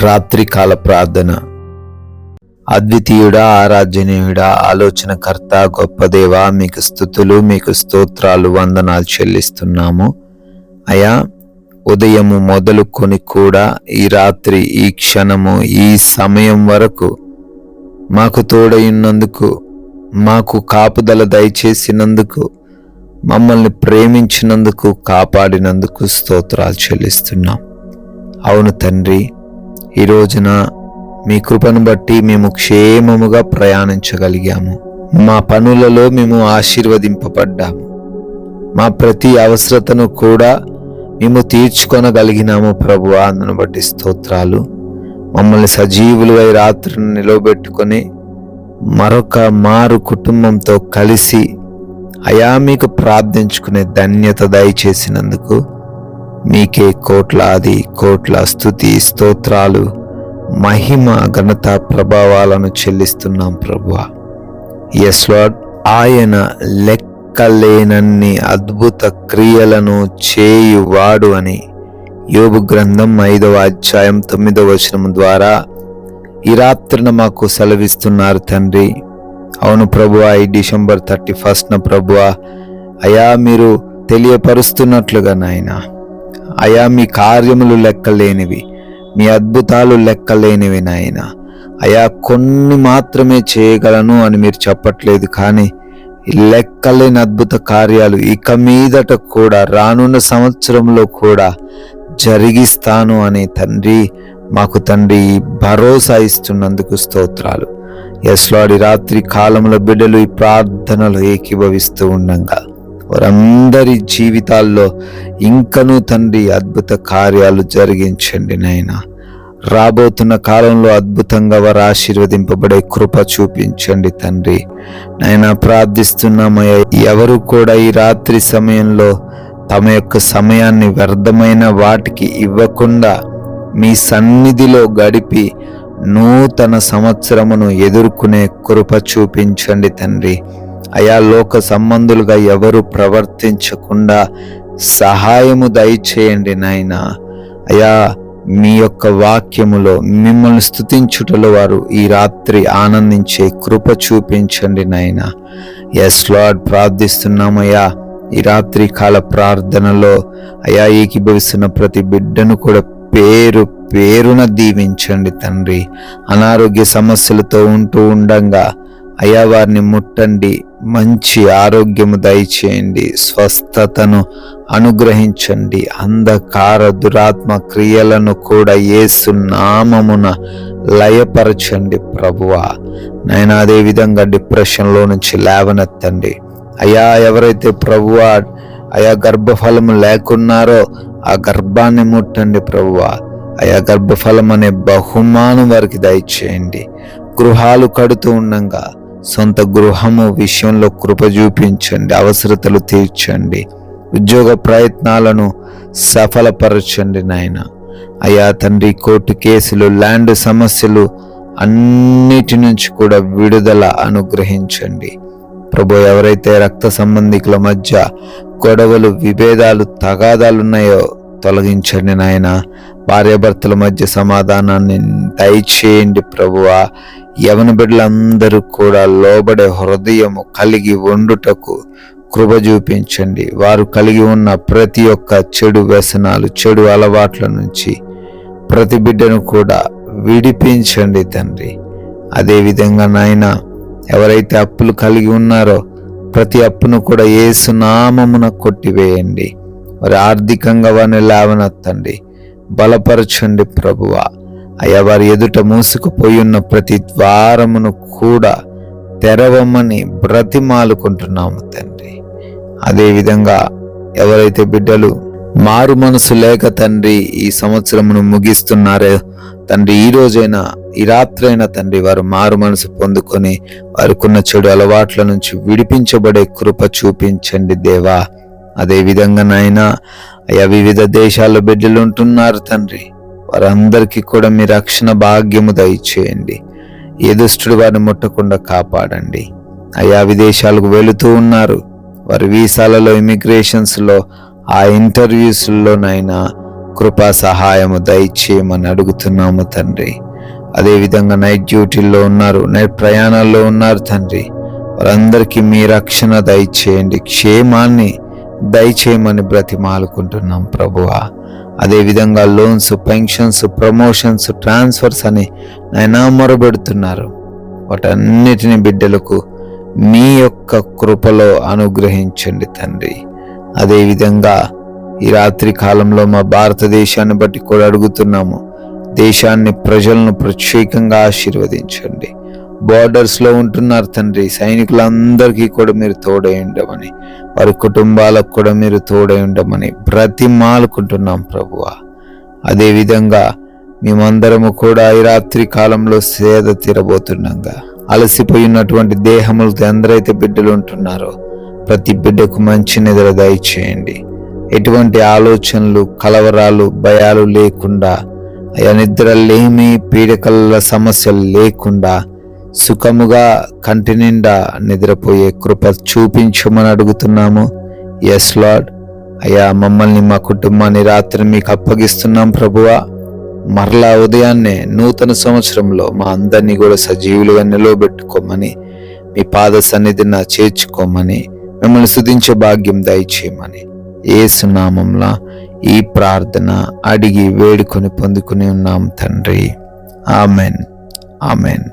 రాత్రికాల ప్రార్థన. అద్వితీయుడా, ఆరాధ్యనీయుడా, ఆలోచనకర్త, గొప్ప దేవా, మీకు స్తుతులు, మీకు స్తోత్రాలు, వందనాలు చెల్లిస్తున్నాము. అయా, ఉదయము మొదలుకొని కూడా ఈ రాత్రి, ఈ క్షణము, ఈ సమయం వరకు మాకు తోడైనందుకు, మాకు కాపుదల దయచేసినందుకు, మమ్మల్ని ప్రేమించినందుకు, కాపాడినందుకు స్తోత్రాలు చెల్లిస్తున్నాం. అవును తండ్రి, ఈ రోజున మీ కృపను బట్టి మేము క్షేమముగా ప్రయాణించగలిగాము. మా పనులలో మేము ఆశీర్వదింపబడ్డాము. మా ప్రతి అవసరతను కూడా మేము తీర్చుకొనగలిగినాము ప్రభువా. అందును బట్టి స్తోత్రాలు. మమ్మల్ని సజీవులై రాత్రిని నిలవబెట్టుకొని మరొక మారు కుటుంబంతో కలిసి అయా మీకు ప్రార్థించుకునే ధన్యత దయచేసినందుకు మీకే కోట్ల స్తుతి, స్తోత్రాలు, మహిమ, ఘనత, ప్రభావాలను చెల్లిస్తున్నాం ప్రభువా. ఎస్ లార్డ్, ఆయన లెక్కలేనన్ని అద్భుత క్రియలను చేయువాడు అని యోబు గ్రంథం 5వ అధ్యాయం 9వ వచనం ద్వారా ఈ రాత్రిన మాకు సెలవిస్తున్నారు తండ్రి. అవును ప్రభువా, ఈ డిసెంబర్ 31న ప్రభువా, అయా మీరు తెలియపరుస్తున్నట్లుగా నాయనా, అయా మీ కార్యములు లెక్కలేనివి, మీ అద్భుతాలు లెక్కలేనివి నాయన. అయా కొన్ని మాత్రమే చేయగలను అని మీరు చెప్పట్లేదు, కానీ లెక్కలేని అద్భుత కార్యాలు ఇక మీదట కూడా రానున్న సంవత్సరంలో కూడా జరిగిస్తాను అని తండ్రి మాకు తండ్రి భరోసా ఇస్తున్నందుకు స్తోత్రాలు. ఎస్ లార్డ్, ఈ రాత్రి కాలంలో బిడ్డలు ఈ ప్రార్థనలు ఏకీభవిస్తూ ఉండగా వారందరి జీవితాల్లో ఇంకనూ తండ్రి అద్భుత కార్యాలు జరిగించండి నాయనా. రాబోతున్న కాలంలో అద్భుతంగా వారు ఆశీర్వదింపబడే కృప చూపించండి తండ్రి నాయనా. ప్రార్థిస్తున్నామయ్యా, ఎవరు కూడా ఈ రాత్రి సమయంలో తమ యొక్క సమయాన్ని వ్యర్థమైన వాటికి ఇవ్వకుండా మీ సన్నిధిలో గడిపి నూతన సంవత్సరమును ఎదుర్కొనే కృప చూపించండి తండ్రి. అయా, లోక సంబంధులుగా ఎవరు ప్రవర్తించకుండా సహాయము దయచేయండి నాయనా. అయా, మీ యొక్క వాక్యములో మిమ్మల్ని స్తుతించుటలో వారు ఈ రాత్రి ఆనందించే కృప చూపించండి నాయనా. ఎస్ లార్డ్, ప్రార్థిస్తున్నామయ్యా, ఈ రాత్రి కాల ప్రార్థనలో అయా ఏకీభవిస్తున్న ప్రతి బిడ్డను కూడా పేరు పేరున దీవించండి తండ్రి. అనారోగ్య సమస్యలతో ఉంటూ ఉండంగా అయా వారిని ముట్టండి, మంచి ఆరోగ్యము దయచేయండి, స్వస్థతను అనుగ్రహించండి. అంధకార దురాత్మ క్రియలను కూడా యేసు నామమున లయపరచండి ప్రభువా నాయన. అదే విధంగా డిప్రెషన్లో నుంచి లేవనెత్తండి అయా. ఎవరైతే ప్రభువా అయా గర్భఫలము లేకున్నారో ఆ గర్భాన్ని ముట్టండి ప్రభువా. అయా గర్భఫలం అనే బహుమానం వారికి దయచేయండి. గృహాలు కడుతూ ఉండగా సొంత గృహము విషయంలో కృప చూపించండి, అవసరతలు తీర్చండి, ఉద్యోగ ప్రయత్నాలను సఫలపరచండి నాయన. అయా తండ్రి, కోర్టు కేసులు, ల్యాండ్ సమస్యలు అన్నిటి నుంచి కూడా విడుదల అనుగ్రహించండి ప్రభు. ఎవరైతే రక్త సంబంధికుల మధ్య గొడవలు, విభేదాలు, తగాదాలు ఉన్నాయో తొలగించండి నాయన. భార్యాభర్తల మధ్య సమాధానాన్ని దయచేయండి ప్రభువా. యవన బిడ్డలందరూ కూడా లోబడే హృదయము కలిగి ఉండుటకు కృప చూపించండి. వారు కలిగి ఉన్న ప్రతి ఒక్క చెడు వ్యసనాలు, చెడు అలవాట్ల నుంచి ప్రతి బిడ్డను కూడా విడిపించండి తండ్రి. అదేవిధంగా నాయన, ఎవరైతే అప్పులు కలిగి ఉన్నారో ప్రతి అప్పును కూడా యేసు నామమున కొట్టివేయండి. వారి ఆర్థికంగా వారిని లేవనెత్తండి, బలపరచండి ప్రభువా. అయ్యా, వారి ఎదుట మూసుకుపోయి ఉన్న ప్రతి ద్వారమును కూడా తెరవమని బ్రతిమాలుకుంటున్నాము తండ్రి. అదేవిధంగా ఎవరైతే బిడ్డలు మారు మనసు లేక తండ్రి ఈ సంవత్సరమును ముగిస్తున్నారో తండ్రి, ఈ రోజైనా ఈ రాత్రైనా తండ్రి వారు మారు మనసు పొందుకొని వారికున్న చెడు అలవాట్ల నుంచి విడిపించబడే కృప చూపించండి దేవా. అదేవిధంగా నాయన, అయ్యా వివిధ దేశాల్లో బిడ్డలు ఉంటున్నారు తండ్రి, వారందరికీ కూడా మీ రక్షణ భాగ్యము దయచేయండి. ఏ దుష్టుడు వారిని ముట్టకుండా కాపాడండి. అయా విదేశాలకు వెళుతూ ఉన్నారు, వారి వీసాలలో, ఇమిగ్రేషన్స్లో, ఆ ఇంటర్వ్యూస్లోనైనా కృపా సహాయము దయచేయమని అడుగుతున్నాము తండ్రి. అదేవిధంగా నైట్ డ్యూటీల్లో ఉన్నారు, నైట్ ప్రయాణాల్లో ఉన్నారు తండ్రి. వారందరికీ మీ రక్షణ దయచేయండి, క్షేమాన్ని దయచేయమని బ్రతిమాలుకుంటున్నాం ప్రభువా. అదేవిధంగా లోన్స్, పెన్షన్స్, ప్రమోషన్స్, ట్రాన్స్ఫర్స్ అని నాయనా మొరబెడుతున్నారు. వాటన్నిటిని బిడ్డలకు మీ యొక్క కృపలో అనుగ్రహించండి తండ్రి. అదేవిధంగా ఈ రాత్రి కాలంలో మా భారతదేశాన్ని బట్టి కూడా అడుగుతున్నాము. దేశాన్ని, ప్రజలను ప్రత్యేకంగా ఆశీర్వదించండి. బోర్డర్స్లో ఉంటున్నారు తండ్రి, సైనికులందరికీ కూడా మీరు తోడై ఉండమని, వారి కుటుంబాలకు కూడా మీరు తోడై ఉండమని బ్రతిమాలుకుంటున్నాం ప్రభువా. అదేవిధంగా మేమందరము కూడా ఈ రాత్రి కాలంలో సేద తీరబోతుండగా అలసిపోయినటువంటి దేహములతో ఎందరైతే బిడ్డలు ఉంటున్నారో ప్రతి బిడ్డకు మంచి నిద్ర దయచేయండి. ఎటువంటి ఆలోచనలు, కలవరాలు, భయాలు లేకుండా, నిద్ర లేమి, పీడకల సమస్యలు లేకుండా సుఖముగా కంటి నిండా నిద్రపోయే కృప చూపించమని అడుగుతున్నాము. Yes Lord. అయ్యా, మమ్మల్ని, మా కుటుంబాన్ని రాత్రి మీకు అప్పగిస్తున్నాం ప్రభువా. మరలా ఉదయాన్నే నూతన సంవత్సరంలో మా అందరినీ కూడా సజీవులుగా నిలవబెట్టుకోమని, మీ పాద సన్నిధిని చేర్చుకోమని, మిమ్మల్ని స్తుతించే భాగ్యం దయచేయమని యేసు నామములో ఈ ప్రార్థన అడిగి వేడుకొని పొందుకుని ఉన్నాం తండ్రి. Amen, amen.